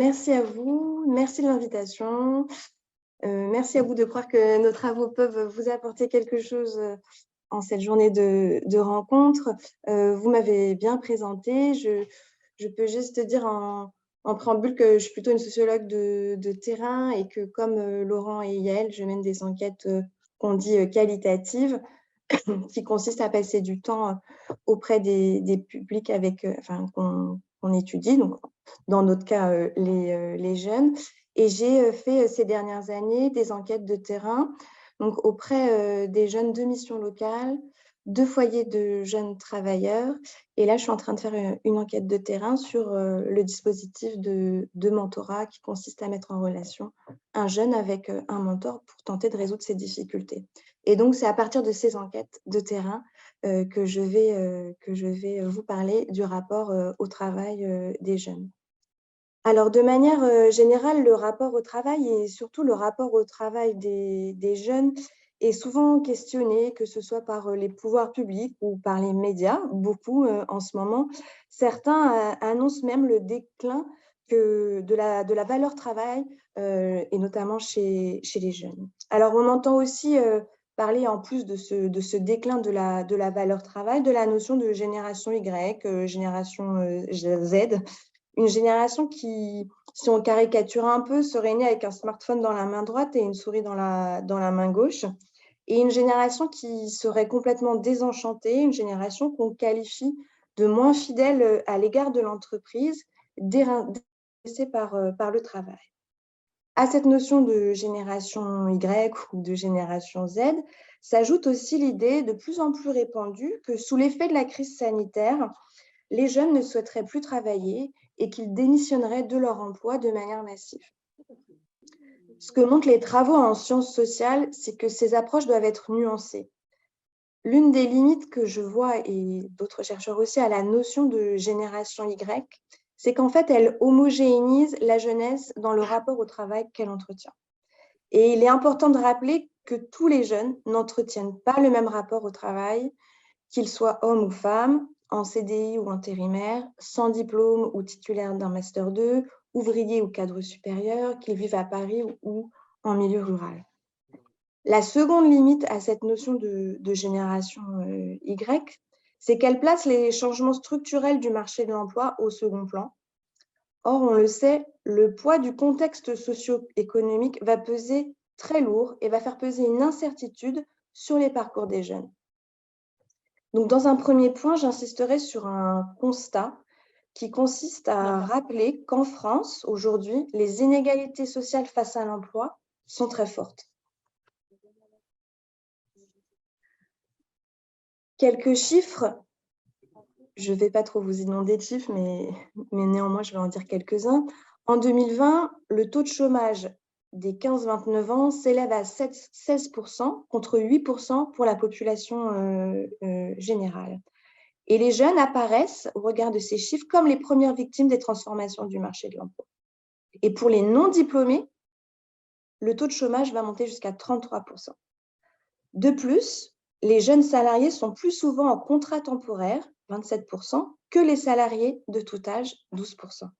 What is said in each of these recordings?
merci à vous, merci de l'invitation. Merci à vous de croire que nos travaux peuvent vous apporter quelque chose en cette journée de rencontre. Vous m'avez bien présenté. Je peux juste dire en préambule que je suis plutôt une sociologue de terrain et que comme Laurent et Yael, je mène des enquêtes qu'on dit qualitatives, qui consistent à passer du temps auprès des publics avec, qu'on étudie, donc dans notre cas les jeunes. Et j'ai fait ces dernières années des enquêtes de terrain donc auprès des jeunes de missions locales, de foyers de jeunes travailleurs. Et là, je suis en train de faire une enquête de terrain sur le dispositif de mentorat qui consiste à mettre en relation un jeune avec un mentor pour tenter de résoudre ses difficultés. Et donc, c'est à partir de ces enquêtes de terrain que je vais vous parler du rapport au travail des jeunes. Alors, de manière générale, le rapport au travail et surtout le rapport au travail des jeunes est souvent questionné, que ce soit par les pouvoirs publics ou par les médias, beaucoup en ce moment. Certains annoncent même le déclin de la valeur travail, et notamment chez les jeunes. Alors, on entend aussi parler, en plus de ce déclin de la valeur travail, de la notion de génération Y, génération Z, une génération qui, si on caricature un peu, serait née avec un smartphone dans la main droite et une souris dans la main gauche, et une génération qui serait complètement désenchantée, une génération qu'on qualifie de moins fidèle à l'égard de l'entreprise, déracée par le travail. À cette notion de génération Y ou de génération Z, s'ajoute aussi l'idée de plus en plus répandue que sous l'effet de la crise sanitaire, les jeunes ne souhaiteraient plus travailler et qu'ils démissionneraient de leur emploi de manière massive. Ce que montrent les travaux en sciences sociales, c'est que ces approches doivent être nuancées. L'une des limites que je vois, et d'autres chercheurs aussi, à la notion de génération Y, c'est qu'en fait, elle homogénéise la jeunesse dans le rapport au travail qu'elle entretient. Et il est important de rappeler que tous les jeunes n'entretiennent pas le même rapport au travail, qu'ils soient hommes ou femmes, en CDI ou intérimaire, sans diplôme ou titulaire d'un Master 2, ouvriers ou cadres supérieurs, qu'ils vivent à Paris ou en milieu rural. La seconde limite à cette notion de génération Y, c'est qu'elle place les changements structurels du marché de l'emploi au second plan. Or, on le sait, le poids du contexte socio-économique va peser très lourd et va faire peser une incertitude sur les parcours des jeunes. Donc, dans un premier point, j'insisterai sur un constat qui consiste à rappeler qu'en France, aujourd'hui, les inégalités sociales face à l'emploi sont très fortes. Quelques chiffres, je ne vais pas trop vous inonder de chiffres, mais néanmoins, je vais en dire quelques-uns. En 2020, le taux de chômage des 15-29 ans s'élève à 16% contre 8% pour la population générale. Et les jeunes apparaissent, au regard de ces chiffres, comme les premières victimes des transformations du marché de l'emploi. Et pour les non-diplômés, le taux de chômage va monter jusqu'à 33%. De plus, les jeunes salariés sont plus souvent en contrat temporaire, 27%, que les salariés de tout âge, 12%.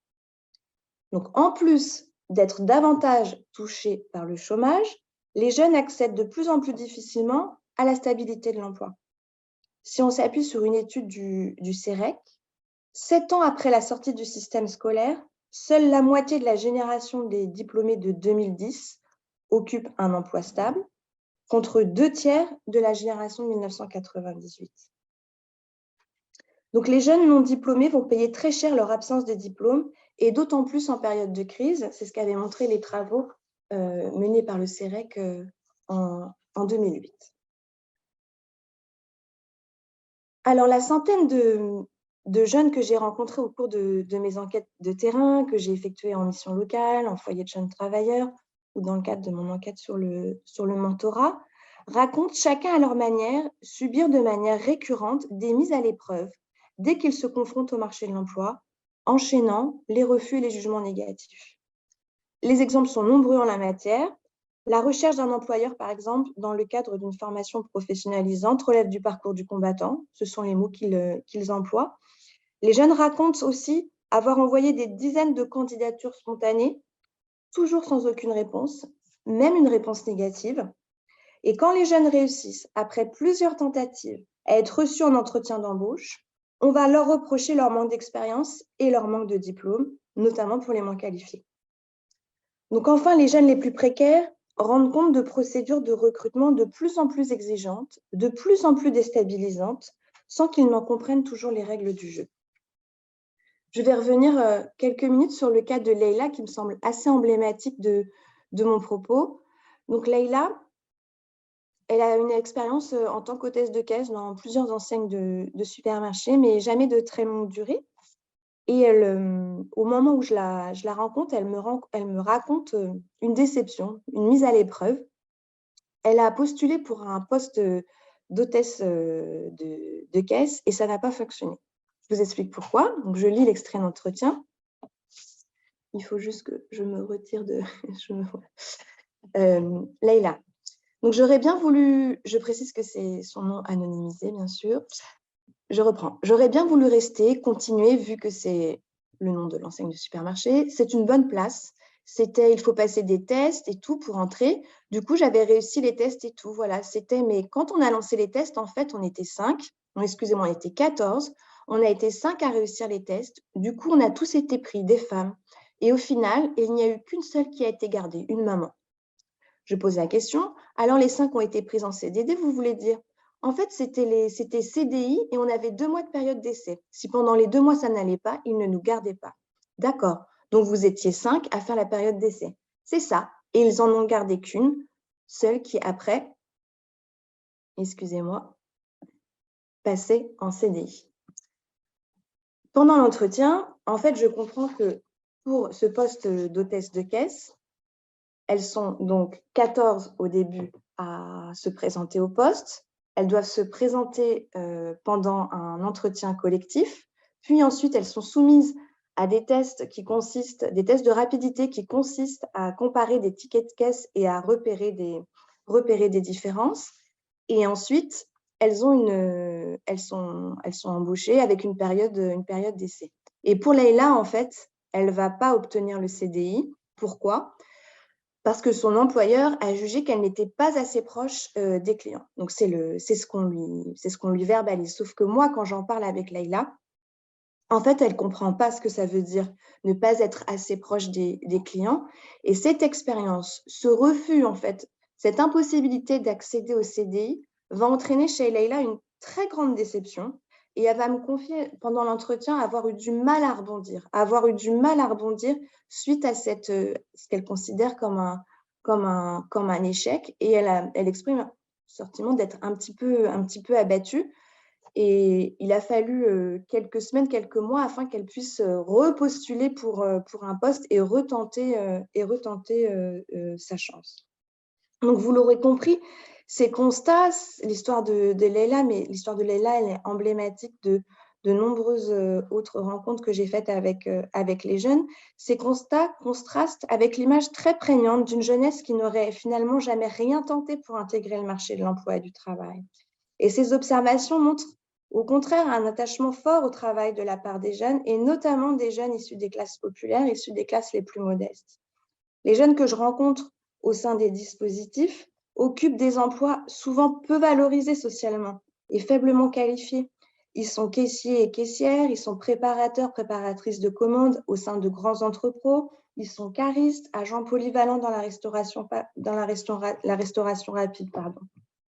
Donc, en plus d'être davantage touchés par le chômage, les jeunes accèdent de plus en plus difficilement à la stabilité de l'emploi. Si on s'appuie sur une étude du CEREC, 7 ans après la sortie du système scolaire, seule la moitié de la génération des diplômés de 2010 occupe un emploi stable, contre 2/3 de la génération de 1998. Donc, les jeunes non diplômés vont payer très cher leur absence de diplôme, et d'autant plus en période de crise. C'est ce qu'avaient montré les travaux menés par le CEREC en 2008. Alors, la centaine de jeunes que j'ai rencontrés au cours de mes enquêtes de terrain, que j'ai effectuées en mission locale, en foyer de jeunes travailleurs, ou dans le cadre de mon enquête sur le mentorat, racontent chacun à leur manière subir de manière récurrente des mises à l'épreuve dès qu'ils se confrontent au marché de l'emploi, enchaînant les refus et les jugements négatifs. Les exemples sont nombreux en la matière. La recherche d'un employeur, par exemple, dans le cadre d'une formation professionnalisante, relève du parcours du combattant. Ce sont les mots qu'ils emploient. Les jeunes racontent aussi avoir envoyé des dizaines de candidatures spontanées, toujours sans aucune réponse, même une réponse négative. Et quand les jeunes réussissent, après plusieurs tentatives, à être reçus en entretien d'embauche, on va leur reprocher leur manque d'expérience et leur manque de diplôme, notamment pour les moins qualifiés. Donc enfin, les jeunes les plus précaires rendent compte de procédures de recrutement de plus en plus exigeantes, de plus en plus déstabilisantes, sans qu'ils n'en comprennent toujours les règles du jeu. Je vais revenir quelques minutes sur le cas de Leïla, qui me semble assez emblématique de mon propos. Donc Leïla, elle a une expérience en tant qu'hôtesse de caisse dans plusieurs enseignes de supermarchés, mais jamais de très longue durée. Et au moment où je la rencontre, elle me raconte une déception, une mise à l'épreuve. Elle a postulé pour un poste d'hôtesse de caisse et ça n'a pas fonctionné. Je vous explique pourquoi. Donc, je lis l'extrait d'entretien. Il faut juste que je me retire de… Leïla. Donc, j'aurais bien voulu… Je précise que c'est son nom anonymisé, bien sûr. Je reprends. J'aurais bien voulu rester, continuer, vu que c'est le nom de l'enseigne de supermarché. C'est une bonne place. Il faut passer des tests et tout pour entrer. Du coup, j'avais réussi les tests et tout. Voilà, mais quand on a lancé les tests, en fait, on était 5. Excusez-moi, on était 14. On a été 5 à réussir les tests. Du coup, on a tous été pris, des femmes. Et au final, il n'y a eu qu'une seule qui a été gardée, une maman. Je pose la question. Alors, les 5 ont été prises en CDD, vous voulez dire? En fait, c'était CDI et on avait 2 mois de période d'essai. Si pendant les 2 mois, ça n'allait pas, ils ne nous gardaient pas. D'accord. Donc, vous étiez 5 à faire la période d'essai. C'est ça. Et ils en ont gardé qu'une, seule qui, après, excusez-moi, passait en CDI. Pendant l'entretien, en fait, je comprends que pour ce poste d'hôtesse de caisse, elles sont donc 14 au début à se présenter au poste. Elles doivent se présenter pendant un entretien collectif. Puis ensuite, elles sont soumises à des tests des tests de rapidité qui consistent à comparer des tickets de caisse et à repérer des différences. Et ensuite, elles sont embauchées avec une période d'essai. Et pour Leïla, en fait, elle ne va pas obtenir le CDI. Pourquoi ? Parce que son employeur a jugé qu'elle n'était pas assez proche des clients. Donc, c'est ce qu'on lui verbalise. Sauf que moi, quand j'en parle avec Leïla, en fait, elle ne comprend pas ce que ça veut dire ne pas être assez proche des clients. Et cette expérience, ce refus, en fait, cette impossibilité d'accéder au CDI va entraîner chez Leïla une très grande déception. Et elle va me confier pendant l'entretien avoir eu du mal à rebondir, suite à ce qu'elle considère comme un échec. Et elle exprime un sentiment d'être un petit peu abattue. Et il a fallu quelques semaines, quelques mois afin qu'elle puisse repostuler pour un poste et retenter sa chance. Donc, vous l'aurez compris, ces constats, l'histoire de Leïla, mais l'histoire de Leïla, elle est emblématique de nombreuses autres rencontres que j'ai faites avec les jeunes. Ces constats contrastent avec l'image très prégnante d'une jeunesse qui n'aurait finalement jamais rien tenté pour intégrer le marché de l'emploi et du travail. Et ces observations montrent au contraire un attachement fort au travail de la part des jeunes, et notamment des jeunes issus des classes populaires, issus des classes les plus modestes. Les jeunes que je rencontre au sein des dispositifs occupent des emplois souvent peu valorisés socialement et faiblement qualifiés. Ils sont caissiers et caissières, ils sont préparateurs, préparatrices de commandes au sein de grands entrepôts, ils sont caristes, agents polyvalents dans la restauration rapide.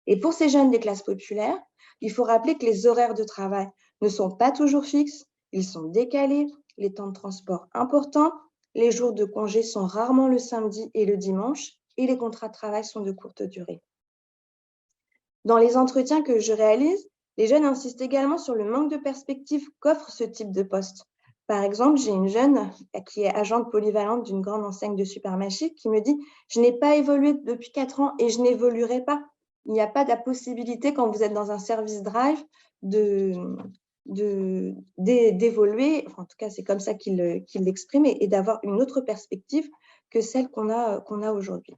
Et pour ces jeunes des classes populaires, il faut rappeler que les horaires de travail ne sont pas toujours fixes, ils sont décalés, les temps de transport importants, les jours de congé sont rarement le samedi et le dimanche, et les contrats de travail sont de courte durée. Dans les entretiens que je réalise, les jeunes insistent également sur le manque de perspective qu'offre ce type de poste. Par exemple, j'ai une jeune qui est agente polyvalente d'une grande enseigne de supermarché qui me dit « Je n'ai pas évolué depuis 4 ans et je n'évoluerai pas ». Il n'y a pas de la possibilité, quand vous êtes dans un service drive, d'évoluer, enfin, en tout cas, c'est comme ça qu'il l'exprime, et d'avoir une autre perspective que celle qu'on a aujourd'hui.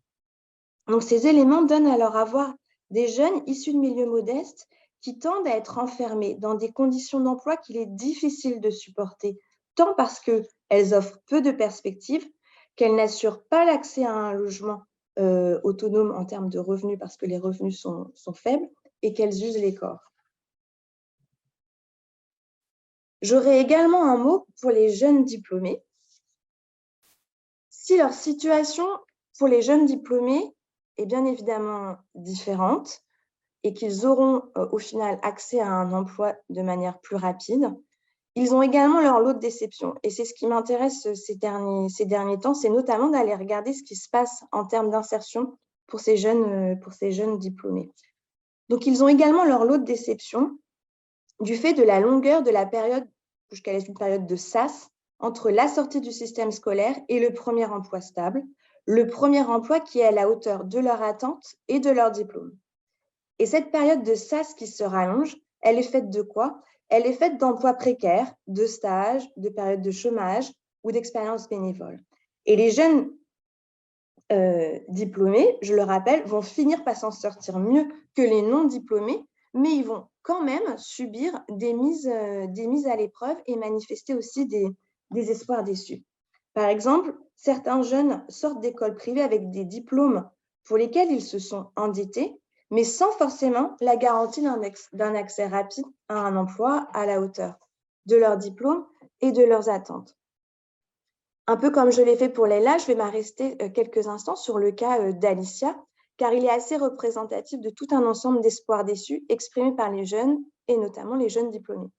Donc, ces éléments donnent alors à voir des jeunes issus de milieux modestes qui tendent à être enfermés dans des conditions d'emploi qu'il est difficile de supporter tant parce qu'elles offrent peu de perspectives, qu'elles n'assurent pas l'accès à un logement autonome en termes de revenus parce que les revenus sont faibles et qu'elles usent les corps. J'aurais également un mot pour les jeunes diplômés. Si leur situation pour les jeunes diplômés est bien évidemment différente et qu'ils auront au final accès à un emploi de manière plus rapide, ils ont également leur lot de déceptions. Et c'est ce qui m'intéresse ces derniers temps, c'est notamment d'aller regarder ce qui se passe en termes d'insertion pour ces jeunes diplômés. Donc, ils ont également leur lot de déceptions du fait de la longueur de la période, que je qualifie une période de SAS, entre la sortie du système scolaire et le premier emploi stable, le premier emploi qui est à la hauteur de leur attente et de leur diplôme. Et cette période de SAS qui se rallonge, elle est faite de quoi? Elle est faite d'emplois précaires, de stages, de périodes de chômage ou d'expériences bénévoles. Et les jeunes diplômés, je le rappelle, vont finir par s'en sortir mieux que les non-diplômés, mais ils vont quand même subir des mises à l'épreuve et manifester aussi des espoirs déçus. Par exemple, certains jeunes sortent d'écoles privées avec des diplômes pour lesquels ils se sont endettés, mais sans forcément la garantie d'un accès rapide à un emploi à la hauteur de leur diplôme et de leurs attentes. Un peu comme je l'ai fait pour Leila, je vais m'arrêter quelques instants sur le cas d'Alicia, car il est assez représentatif de tout un ensemble d'espoirs déçus exprimés par les jeunes, et notamment les jeunes diplômés.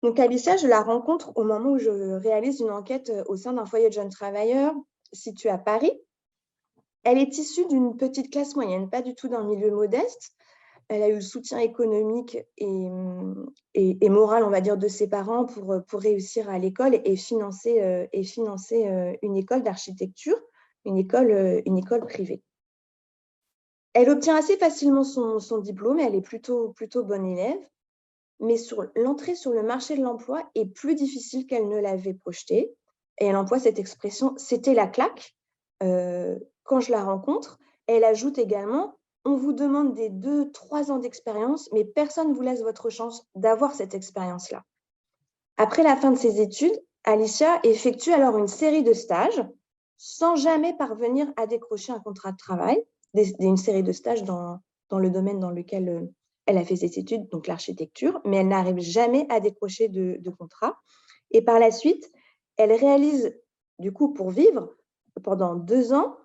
Donc Alicia, je la rencontre au moment où je réalise une enquête au sein d'un foyer de jeunes travailleurs situé à Paris. Elle est issue d'une petite classe moyenne, pas du tout d'un milieu modeste. Elle a eu le soutien économique et moral, on va dire, de ses parents pour réussir à l'école et financer une école d'architecture, une école privée. Elle obtient assez facilement son diplôme, elle est plutôt bonne élève, mais l'entrée sur le marché de l'emploi est plus difficile qu'elle ne l'avait projeté. Et elle emploie cette expression « c'était la claque » quand je la rencontre. Elle ajoute également « on vous demande des 2-3 ans d'expérience, mais personne ne vous laisse votre chance d'avoir cette expérience-là ». Après la fin de ses études, Alicia effectue alors une série de stages sans jamais parvenir à décrocher un contrat de travail, une série de stages dans le domaine dans lequel elle a fait ses études, donc l'architecture, mais elle n'arrive jamais à décrocher de contrat. Et par la suite, elle réalise, du coup, pour vivre, pendant 2 ans,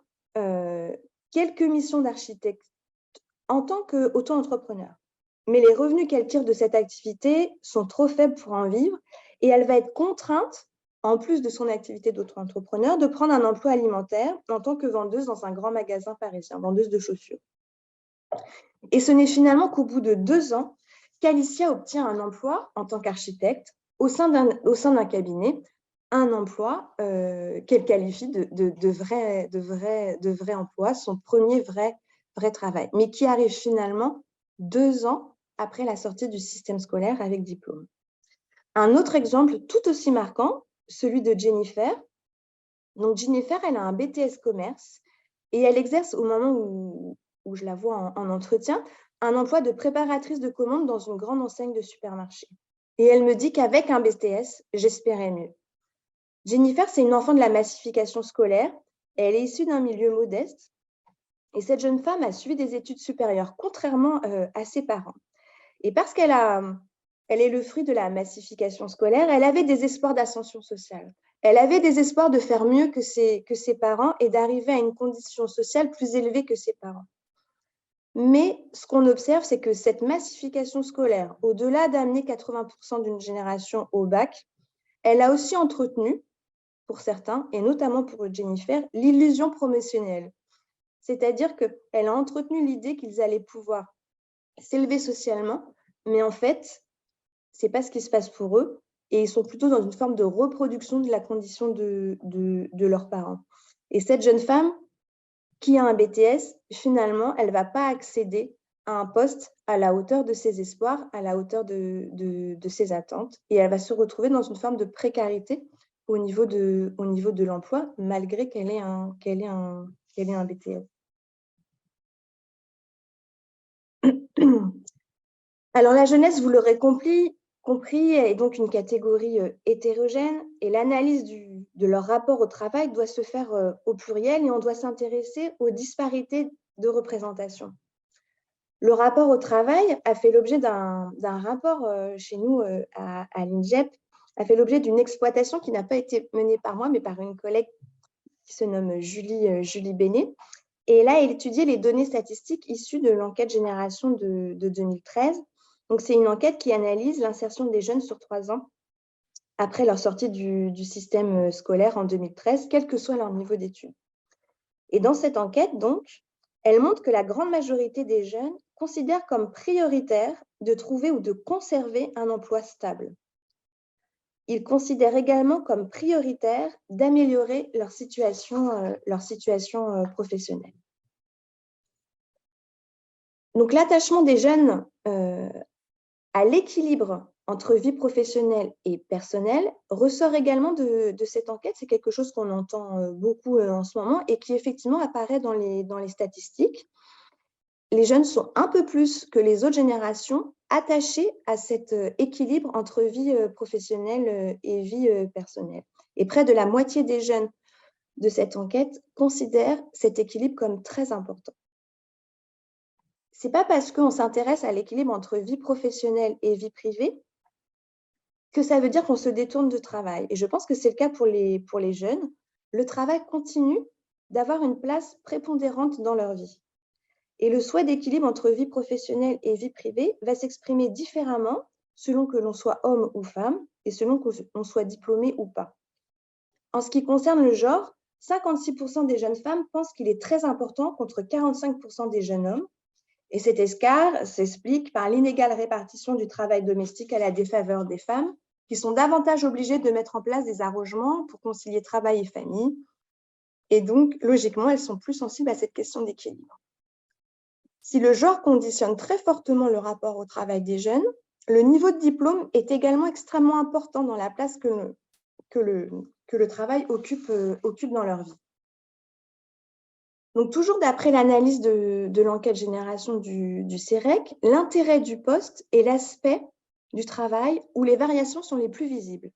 quelques missions d'architecte en tant qu'auto-entrepreneur. Mais les revenus qu'elle tire de cette activité sont trop faibles pour en vivre et elle va être contrainte, en plus de son activité d'auto-entrepreneur, de prendre un emploi alimentaire en tant que vendeuse dans un grand magasin parisien, vendeuse de chaussures. Et ce n'est finalement qu'au bout de 2 ans qu'Alicia obtient un emploi en tant qu'architecte au sein d'un cabinet, un emploi qu'elle qualifie de vrai emploi, son premier vrai travail, mais qui arrive finalement 2 ans après la sortie du système scolaire avec diplôme. Un autre exemple tout aussi marquant, celui de Jennifer. Donc Jennifer, elle a un BTS commerce et elle exerce au moment où je la vois en entretien, un emploi de préparatrice de commandes dans une grande enseigne de supermarché. Et elle me dit qu'avec un BTS, j'espérais mieux. Jennifer, c'est une enfant de la massification scolaire. Elle est issue d'un milieu modeste. Et cette jeune femme a suivi des études supérieures, contrairement à ses parents. Et parce qu'elle est le fruit de la massification scolaire, elle avait des espoirs d'ascension sociale. Elle avait des espoirs de faire mieux que ses parents et d'arriver à une condition sociale plus élevée que ses parents. Mais ce qu'on observe, c'est que cette massification scolaire, au-delà d'amener 80% d'une génération au bac, elle a aussi entretenu, pour certains, et notamment pour Jennifer, l'illusion promotionnelle. C'est-à-dire qu'elle a entretenu l'idée qu'ils allaient pouvoir s'élever socialement, mais en fait, ce n'est pas ce qui se passe pour eux, et ils sont plutôt dans une forme de reproduction de la condition de leurs parents. Et cette jeune femme qui a un BTS, finalement, elle ne va pas accéder à un poste à la hauteur de ses espoirs, à la hauteur de ses attentes, et elle va se retrouver dans une forme de précarité au niveau de l'emploi, malgré qu'elle ait un BTS. Alors, la jeunesse, vous l'aurez compris, compris est donc une catégorie hétérogène et l'analyse de leur rapport au travail doit se faire au pluriel et on doit s'intéresser aux disparités de représentation. Le rapport au travail a fait l'objet d'un rapport chez nous à l'INJEP, a fait l'objet d'une exploitation qui n'a pas été menée par moi, mais par une collègue qui se nomme Julie Bénet. Et elle a étudié les données statistiques issues de l'enquête Génération de 2013. Donc, c'est une enquête qui analyse l'insertion des jeunes sur 3 ans après leur sortie du système scolaire en 2013, quel que soit leur niveau d'études. Et dans cette enquête, donc, elle montre que la grande majorité des jeunes considèrent comme prioritaire de trouver ou de conserver un emploi stable. Ils considèrent également comme prioritaire d'améliorer leur situation professionnelle. Donc, l'attachement des jeunes à l'équilibre entre vie professionnelle et personnelle ressort également de cette enquête. C'est quelque chose qu'on entend beaucoup en ce moment et qui effectivement apparaît dans les statistiques. Les jeunes sont un peu plus que les autres générations attachés à cet équilibre entre vie professionnelle et vie personnelle. Et près de la moitié des jeunes de cette enquête considèrent cet équilibre comme très important. Ce n'est pas parce qu'on s'intéresse à l'équilibre entre vie professionnelle et vie privée que ça veut dire qu'on se détourne du travail. Et je pense que c'est le cas pour les jeunes. Le travail continue d'avoir une place prépondérante dans leur vie. Et le souhait d'équilibre entre vie professionnelle et vie privée va s'exprimer différemment selon que l'on soit homme ou femme et selon qu'on soit diplômé ou pas. En ce qui concerne le genre, 56% des jeunes femmes pensent qu'il est très important contre 45% des jeunes hommes. Et cet écart s'explique par l'inégale répartition du travail domestique à la défaveur des femmes, qui sont davantage obligées de mettre en place des arrangements pour concilier travail et famille. Et donc, logiquement, elles sont plus sensibles à cette question d'équilibre. Si le genre conditionne très fortement le rapport au travail des jeunes, le niveau de diplôme est également extrêmement important dans la place que le travail occupe dans leur vie. Donc, toujours d'après l'analyse de l'enquête Génération du CEREC, l'intérêt du poste est l'aspect du travail où les variations sont les plus visibles.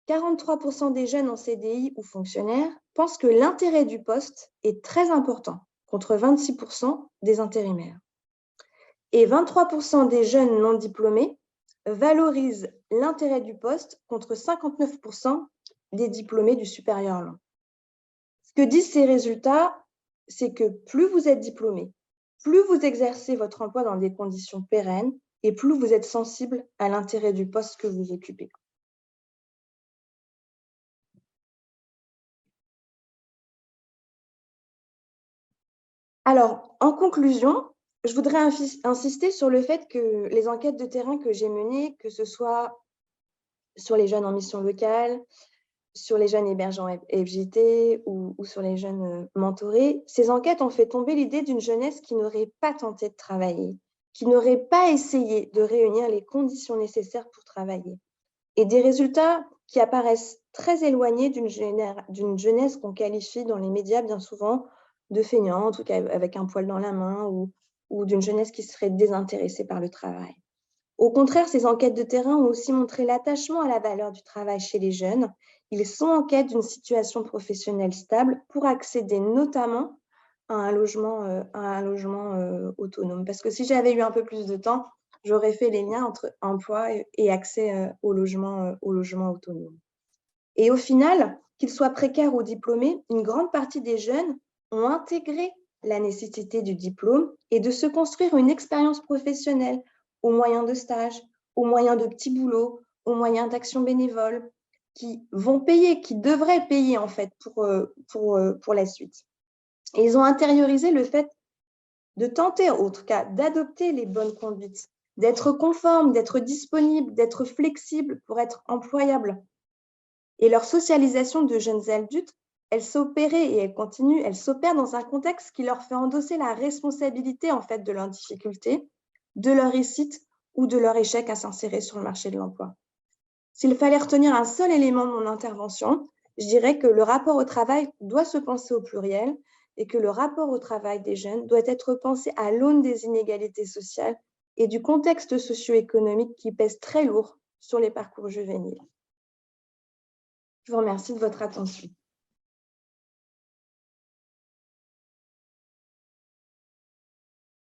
43% des jeunes en CDI ou fonctionnaires pensent que l'intérêt du poste est très important, contre 26% des intérimaires. Et 23% des jeunes non diplômés valorisent l'intérêt du poste, contre 59% des diplômés du supérieur long. Ce que disent ces résultats, c'est que plus vous êtes diplômé, plus vous exercez votre emploi dans des conditions pérennes et plus vous êtes sensible à l'intérêt du poste que vous occupez. Alors, en conclusion, je voudrais insister sur le fait que les enquêtes de terrain que j'ai menées, que ce soit sur les jeunes en mission locale, sur les jeunes hébergeants FJT ou sur les jeunes mentorés, ces enquêtes ont fait tomber l'idée d'une jeunesse qui n'aurait pas tenté de travailler, qui n'aurait pas essayé de réunir les conditions nécessaires pour travailler. Et des résultats qui apparaissent très éloignés d'une jeunesse qu'on qualifie dans les médias bien souvent de feignante, ou avec un poil dans la main, ou d'une jeunesse qui serait désintéressée par le travail. Au contraire, ces enquêtes de terrain ont aussi montré l'attachement à la valeur du travail chez les jeunes. Ils sont en quête d'une situation professionnelle stable pour accéder notamment à un logement autonome. Parce que si j'avais eu un peu plus de temps, j'aurais fait les liens entre emploi et accès au logement autonome. Et au final, qu'ils soient précaires ou diplômés, une grande partie des jeunes ont intégré la nécessité du diplôme et de se construire une expérience professionnelle au moyen de stages, au moyen de petits boulots, au moyen d'actions bénévoles qui vont payer, qui devraient payer en fait pour la suite. Et ils ont intériorisé le fait de tenter, en tout cas, d'adopter les bonnes conduites, d'être conforme, d'être disponible, d'être flexible pour être employable. Et leur socialisation de jeunes adultes, elle s'opérait et elle continue, elle s'opère dans un contexte qui leur fait endosser la responsabilité en fait de leurs difficultés, de leur réussite ou de leur échec à s'insérer sur le marché de l'emploi. S'il fallait retenir un seul élément de mon intervention, je dirais que le rapport au travail doit se penser au pluriel et que le rapport au travail des jeunes doit être pensé à l'aune des inégalités sociales et du contexte socio-économique qui pèse très lourd sur les parcours juvéniles. Je vous remercie de votre attention.